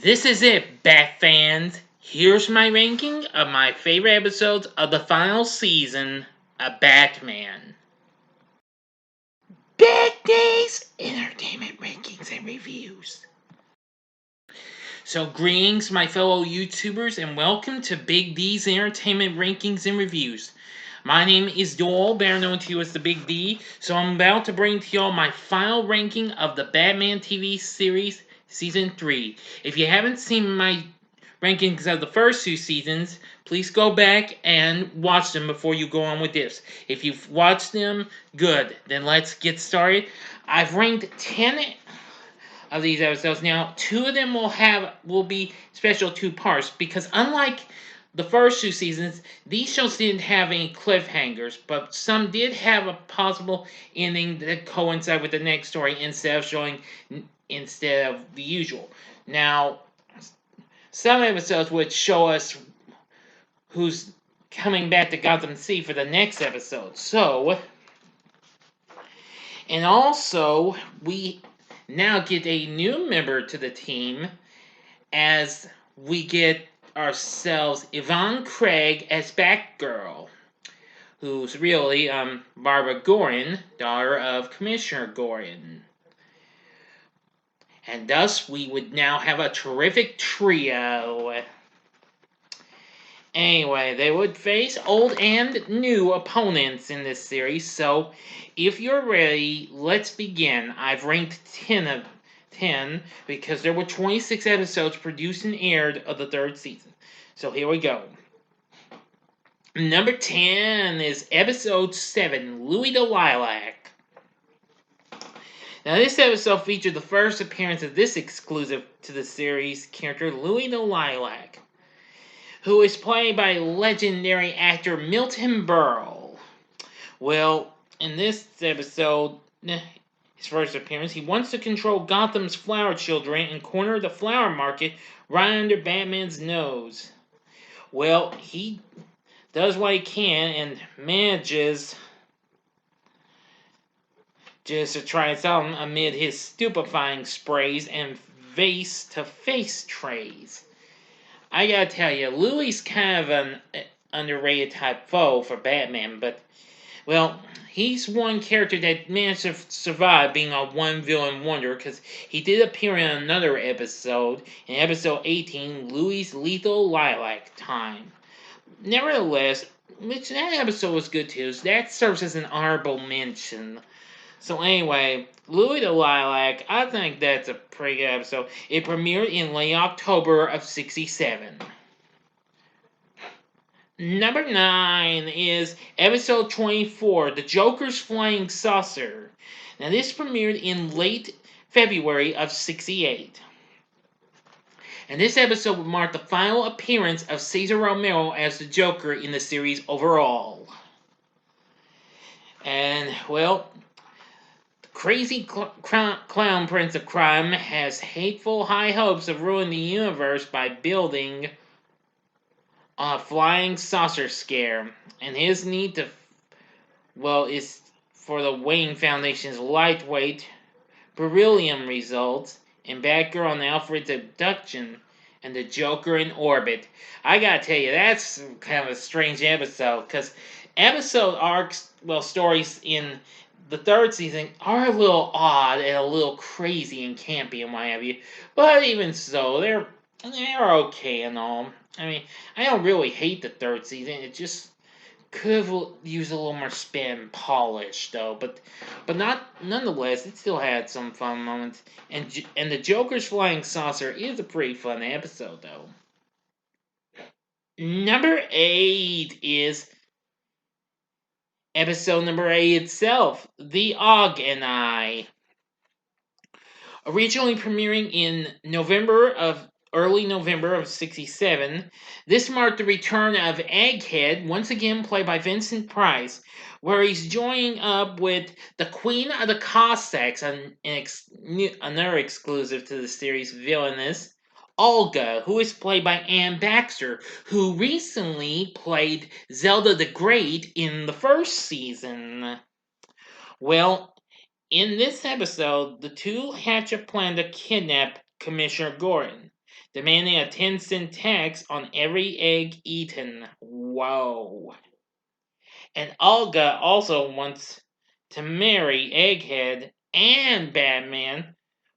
This is it, Bat fans. Here's my ranking of my favorite episodes of the final season of Batman. Big D's Entertainment Rankings and Reviews. So, greetings, my fellow YouTubers, and welcome to Big D's Entertainment Rankings and Reviews. My name is Joel, better known to you as the Big D, so I'm about to bring to y'all my final ranking of the Batman TV series Season 3. If you haven't seen my rankings of the first two seasons, please go back and watch them before you go on with this. If you've watched them, good. Then let's get started. I've ranked 10 of these episodes. Now, two of them will be special two parts because unlike the first two seasons, these shows didn't have any cliffhangers, but some did have a possible ending that coincide with the next story instead of the usual. Now, some episodes would show us who's coming back to Gotham City for the next episode. And also, we now get a new member to the team as we get ourselves Yvonne Craig as Batgirl, who's really Barbara Gordon, daughter of Commissioner Gordon. And thus, we would now have a terrific trio. Anyway, they would face old and new opponents in this series, so if you're ready, let's begin. I've ranked 10 of 10 because there were 26 episodes produced and aired of the third season. So here we go. Number 10 is episode 7, Louis the Lilac. Now, this episode featured the first appearance of this exclusive to the series character, Louis the Lilac, who is played by legendary actor Milton Berle. Well, in this episode, his first appearance, he wants to control Gotham's flower children and corner the flower market right under Batman's nose. Well, he does what he can and manages just to try and stop him amid his stupefying sprays and face-to-face trays. I gotta tell you, Louis kind of an underrated type foe for Batman, but, well, he's one character that managed to survive being a one-villain wonder, because he did appear in another episode, in episode 18, Louis' Lethal Lilac Time. Nevertheless, which that episode was good too, so that serves as an honorable mention. So anyway, Louis the Lilac, I think that's a pretty good episode. It premiered in late October of '67. Number 9 is episode 24, The Joker's Flying Saucer. Now this premiered in late February of '68. And this episode would mark the final appearance of Cesar Romero as the Joker in the series overall. And, well, crazy clown prince of crime has hateful high hopes of ruining the universe by building a flying saucer scare, and his need is for the Wayne Foundation's lightweight beryllium results in Batgirl and Alfred's abduction and the Joker in orbit. I gotta tell you, that's kind of a strange episode, because episode arcs, stories in the third season are a little odd and a little crazy and campy and what have you. But even so, they're okay and all. I mean, I don't really hate the third season. It just could have used a little more spin and polish, though. But nonetheless, it still had some fun moments. And the Joker's Flying Saucer is a pretty fun episode, though. Number 8 is episode number 8 itself, The Og and I. Originally premiering in early November of '67, this marked the return of Egghead, once again played by Vincent Price, where he's joining up with the Queen of the Cossacks, another exclusive to the series villainess, Olga, who is played by Ann Baxter, who recently played Zelda the Great in the first season. Well, in this episode, the two hatch a plan to kidnap Commissioner Gordon. demanding a 10-cent tax on every egg eaten. Whoa. And Olga also wants to marry Egghead and Batman,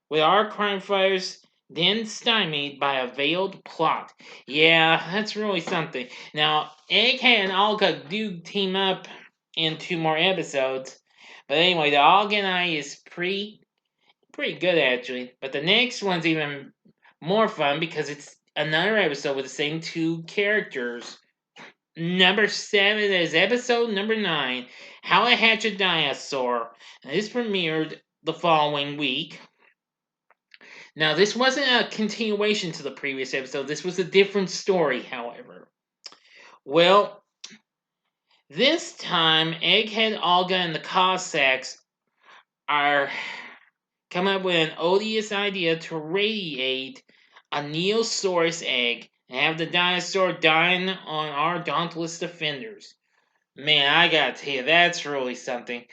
with our crime fighters then stymied by a veiled plot. Yeah, that's really something. Now, Egghead and Olga do team up in 2 more episodes, but anyway, the Olga and I is pretty good actually. But the next one's even more fun because it's another episode with the same 2 characters. Number 7 is episode number 9, How I Hatch a Dinosaur. And this premiered the following week. Now, this wasn't a continuation to the previous episode. This was a different story, however. Well, this time, Egghead, Olga, and the Cossacks are coming up with an odious idea to radiate a Neosaurus egg and have the dinosaur dying on our dauntless defenders. Man, I gotta tell you, that's really something.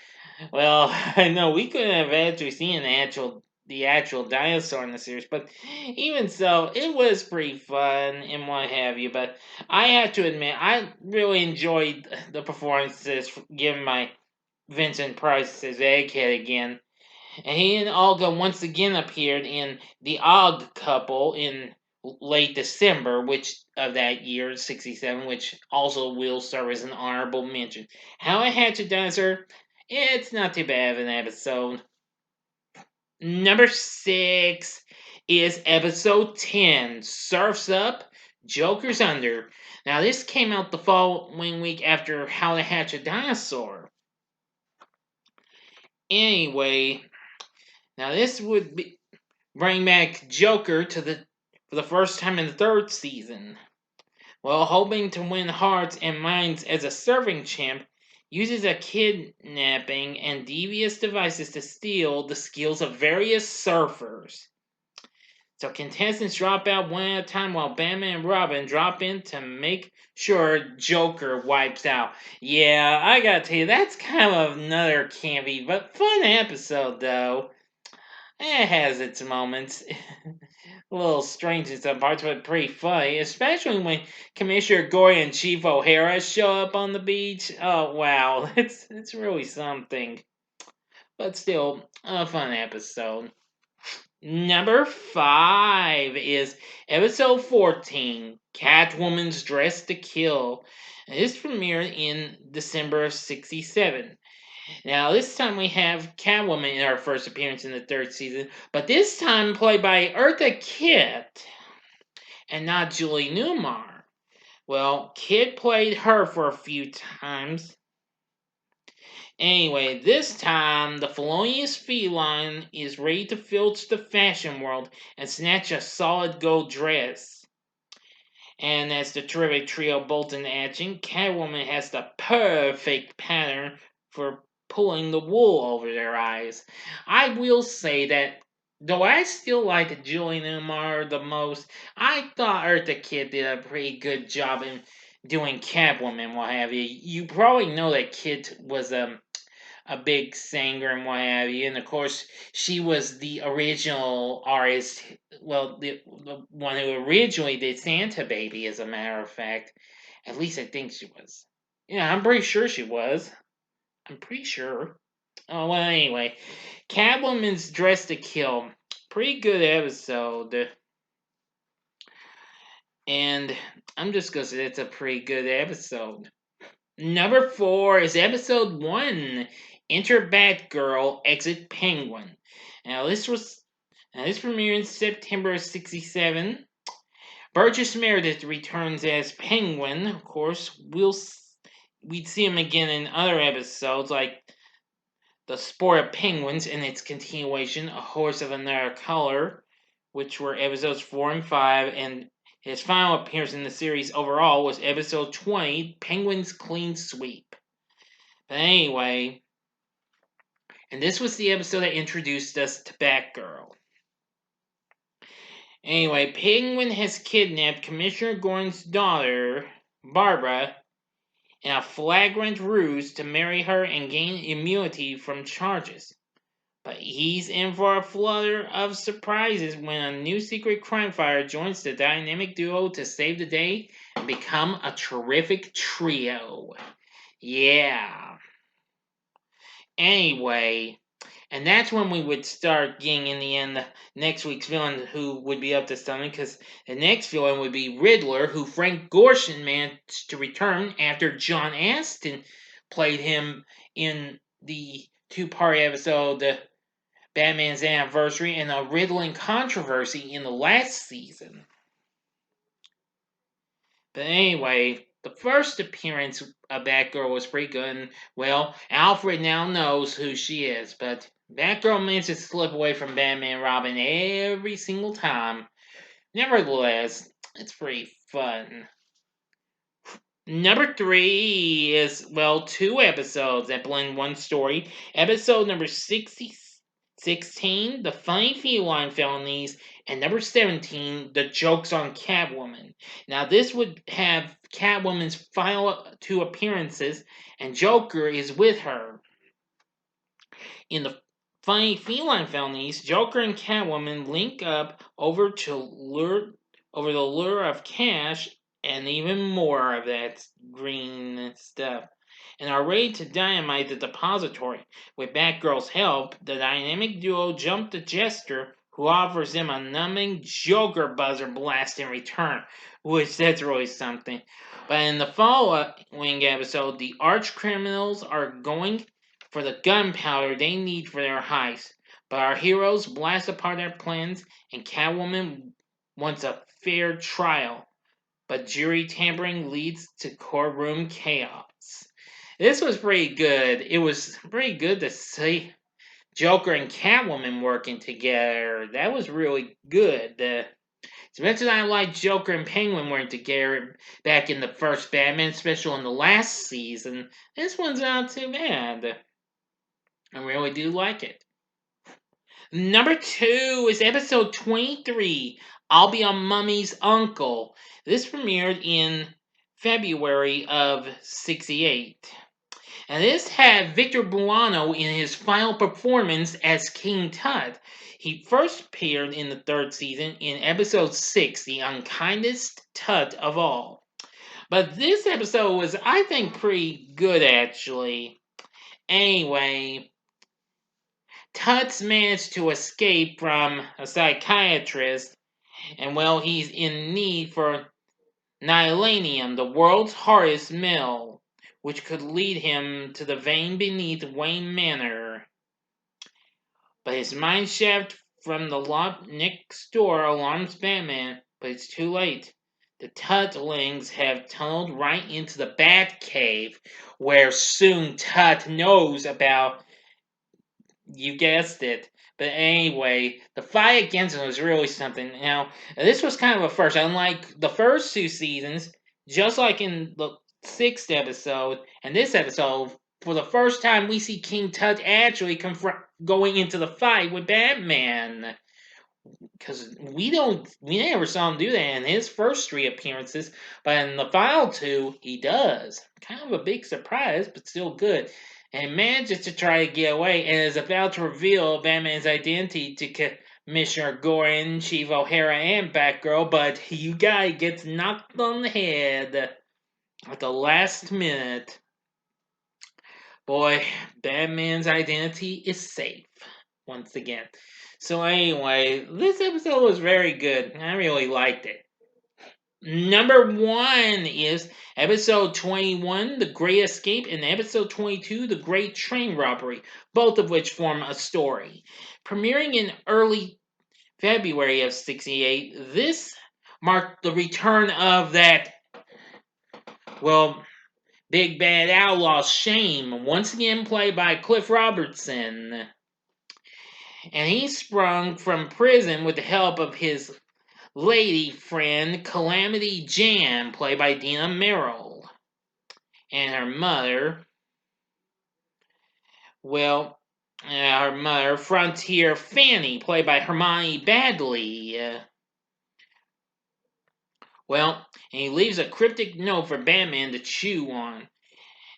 Well, I know we couldn't have actually seen the actual dinosaur in the series, but even so, it was pretty fun and what have you. But I have to admit, I really enjoyed the performances given by Vincent Price as Egghead again. And he and Olga once again appeared in The Odd Couple in late December, which of that year, 67, which also will serve as an honorable mention. How I Hatched a Dinosaur, it's not too bad of an episode. Number 6 is episode 10, Surf's Up, Joker's Under. Now, this came out the following week after How to Hatch a Dinosaur. Anyway, now this would bring back Joker for the first time in the 3rd season. Well, hoping to win hearts and minds as a serving champ, uses a kidnapping and devious devices to steal the skills of various surfers. So contestants drop out one at a time while Batman and Robin drop in to make sure Joker wipes out. Yeah, I gotta tell you, that's kind of another campy but fun episode though. It has its moments. A little strange in some parts, but pretty funny, especially when Commissioner Gory and Chief O'Hara show up on the beach. Oh wow, it's really something. But still, a fun episode. Number 5 is episode 14, Catwoman's Dress to Kill. And this premiered in December of 67. Now, this time we have Catwoman in her first appearance in the 3rd season, but this time played by Eartha Kitt and not Julie Newmar. Well, Kitt played her for a few times. Anyway, this time the felonious feline is ready to filch the fashion world and snatch a solid gold dress. And as the terrific trio bolt into action, Catwoman has the perfect pattern for pulling the wool over their eyes. I will say that, though I still liked Julie Newmar the most, I thought Eartha Kitt did a pretty good job in doing Catwoman, what have you. You probably know that Kitt was a big singer and what have you. And of course, she was the original artist. Well, the one who originally did Santa Baby, as a matter of fact. At least I think she was. Yeah, I'm pretty sure she was. I'm pretty sure. Oh, well, anyway. Catwoman's Dress to Kill. Pretty good episode. And I'm just going to say it's a pretty good episode. Number 4 is episode 1, Enter Batgirl, Exit Penguin. Now this premiered in September of 67. Burgess Meredith returns as Penguin. Of course, we'd see him again in other episodes like The Sport of Penguins and its continuation, A Horse of Another Color, which were episodes 4 and 5, and his final appearance in the series overall was episode 20, Penguin's Clean Sweep. But anyway, and this was the episode that introduced us to Batgirl. Anyway, Penguin has kidnapped Commissioner Gordon's daughter, Barbara, in a flagrant ruse to marry her and gain immunity from charges. But he's in for a flutter of surprises when a new secret crime fighter joins the dynamic duo to save the day and become a terrific trio. Yeah. Anyway, and that's when we would start getting in the end the next week's villain who would be up to something, because the next villain would be Riddler, who Frank Gorshin managed to return after John Astin played him in the two-part episode The Batman's Anniversary and a Riddling controversy in the last season. But anyway, the first appearance of Batgirl was pretty good, and, well, Alfred now knows who she is, but Batgirl manages to slip away from Batman and Robin every single time. Nevertheless, it's pretty fun. Number 3 is, well, 2 episodes that blend one story. Episode number 16, The Funny Feline Felonies, and number 17, The Jokes on Catwoman. Now, this would have Catwoman's final 2 appearances, and Joker is with her. In the Funny Feline Felonies, Joker and Catwoman link up over the lure of cash and even more of that green stuff, and are ready to dynamite the depository. With Batgirl's help, the dynamic duo jump the Jester, who offers them a numbing Joker buzzer blast in return, which that's really something. But in the following episode, the arch criminals are going for the gunpowder they need for their heist. But our heroes blast apart their plans, and Catwoman wants a fair trial. But jury tampering leads to courtroom chaos. This was pretty good. It was pretty good to see Joker and Catwoman working together. That was really good. As much as I like Joker and Penguin working together back in the first Batman special in the last season, this one's not too bad. I really do like it. Number 2 is episode 23, I'll Be a Mummy's Uncle. This premiered in February of '68. And this had Victor Buono in his final performance as King Tut. He first appeared in the 3rd season in episode 6, The Unkindest Tut of All. But this episode was, I think, pretty good actually. Anyway, Tuts managed to escape from a psychiatrist, and, well, he's in need for nihilanium, the world's hardest metal, which could lead him to the vein beneath Wayne Manor. But his mine shaft from the lot next door alarms Batman, but it's too late. The Tutlings have tunneled right into the Batcave, where soon Tut knows about. You guessed it. But anyway, the fight against him was really something. Now, this was kind of a first. Unlike the first 2 seasons, just like in the 6th episode and this episode, for the first time we see King Tut actually going into the fight with Batman. Because we never saw him do that in his first 3 appearances, but in the final 2, he does. Kind of a big surprise, but still good. And manages to try to get away and is about to reveal Batman's identity to Commissioner Gordon, Chief O'Hara, and Batgirl, but you guy gets knocked on the head at the last minute. Boy, Batman's identity is safe once again. So anyway, this episode was very good. I really liked it. Number 1 is episode 21, The Great Escape, and episode 22, The Great Train Robbery, both of which form a story. Premiering in early February of '68, this marked the return of that, well, big bad outlaw Shame, once again played by Cliff Robertson. And he sprung from prison with the help of his lady friend Calamity Jan, played by Dina Merrill, and her mother, Frontier Fanny, played by Hermione Badley. And he leaves a cryptic note for Batman to chew on.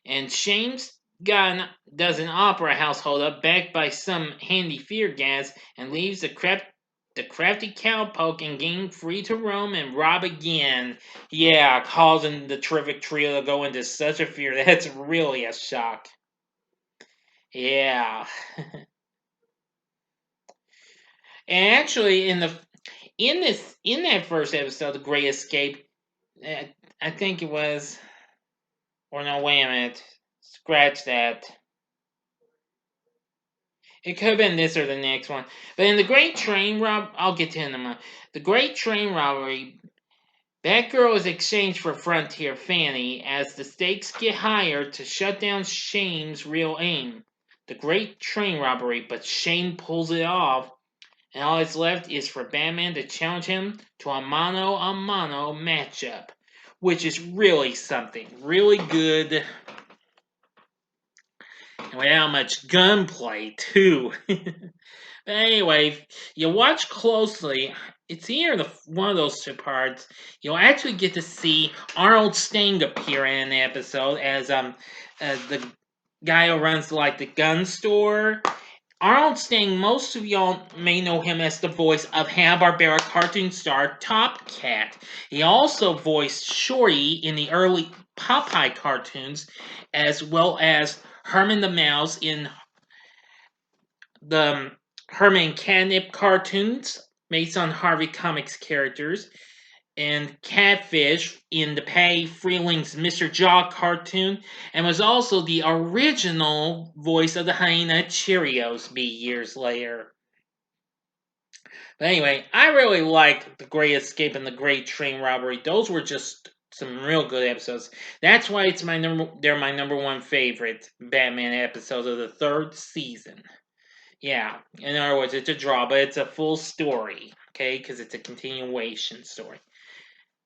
And Shame's does an opera house hold up backed by some handy fear gas and leaves the crafty cowpoke and gang free to roam and rob again. Yeah, causing the terrific trio to go into such a fear that's really a shock. Yeah. And actually in that first episode, The Great Escape, uh, I think it was, or no, wait a minute. Scratch that. It could have been this or the next one. But in the Great Train I'll get to it in a moment. The Great Train Robbery, Batgirl is exchanged for Frontier Fanny as the stakes get higher to shut down Shane's real aim. The Great Train Robbery, but Shane pulls it off, and all that's left is for Batman to challenge him to a mano-a-mano matchup, which is really something. Really good, and without much gunplay, too. But anyway, you watch closely. It's here one of those two parts. You'll actually get to see Arnold Stang appear in an episode as the guy who runs like the gun store. Arnold Stang, most of y'all may know him as the voice of Hanna-Barbera cartoon star Top Cat. He also voiced Shorty in the early Popeye cartoons, as well as Herman the Mouse in the Herman Catnip cartoons based on Harvey Comics characters, and Catfish in the Patty Freeling's Mr. Jaw cartoon, and was also the original voice of the Honey Nut Cheerios years later. But anyway, I really like The Great Escape and The Great Train Robbery. Those were just some real good episodes. That's why they're my number one favorite Batman episodes of the third season. Yeah, in other words, it's a draw, but it's a full story, okay? Because it's a continuation story.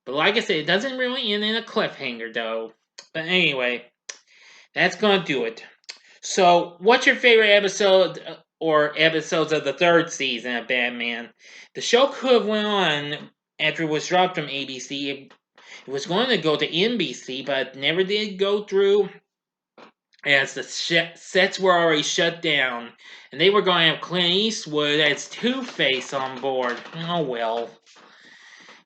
But like I said, it doesn't really end in a cliffhanger, though. But anyway, that's going to do it. So, what's your favorite episode or episodes of the third season of Batman? The show could have went on after it was dropped from ABC. It was going to go to NBC, but never did go through, as the sets were already shut down, and they were going to have Clint Eastwood as Two-Face on board. Oh well.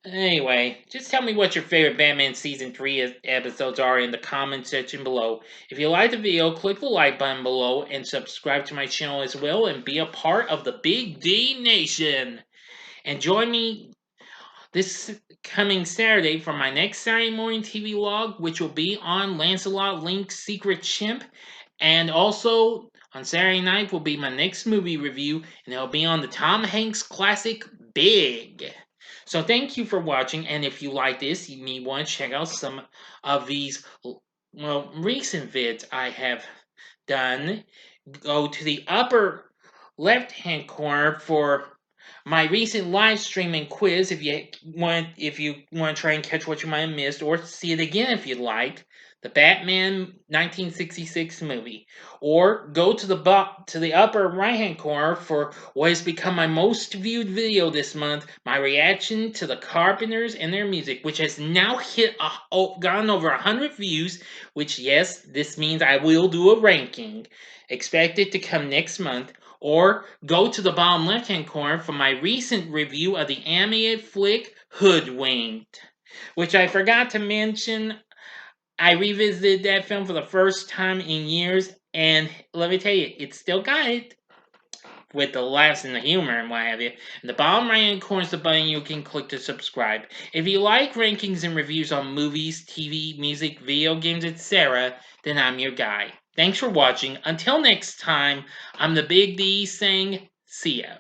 Anyway, just tell me what your favorite Batman Season 3 episodes are in the comment section below. If you liked the video, click the like button below and subscribe to my channel as well and be a part of the Big D Nation. And join me this coming Saturday for my next Saturday morning TV log, which will be on Lancelot Link's Secret Chimp. And also on Saturday night will be my next movie review, and it'll be on the Tom Hanks classic Big. So thank you for watching, and if you like this, you may want to check out some of these recent vids I have done. Go to the upper left-hand corner for my recent live streaming quiz if you want to try and catch what you might have missed, or see it again if you'd like, the Batman 1966 movie, or go to the upper right hand corner for what has become my most viewed video this month, my reaction to the Carpenters and their music, which has now gotten over 100 views, which, yes, this means I will do a ranking. Expect it to come next month. Or go to the bottom left hand corner for my recent review of the animated flick Hoodwinked, which I forgot to mention. I revisited that film for the first time in years, and let me tell you, it still got it with the laughs and the humor and what have you. In the bottom right hand corner is the button you can click to subscribe. If you like rankings and reviews on movies, TV, music, video games, etc., then I'm your guy. Thanks for watching. Until next time, I'm the Big D saying, see ya.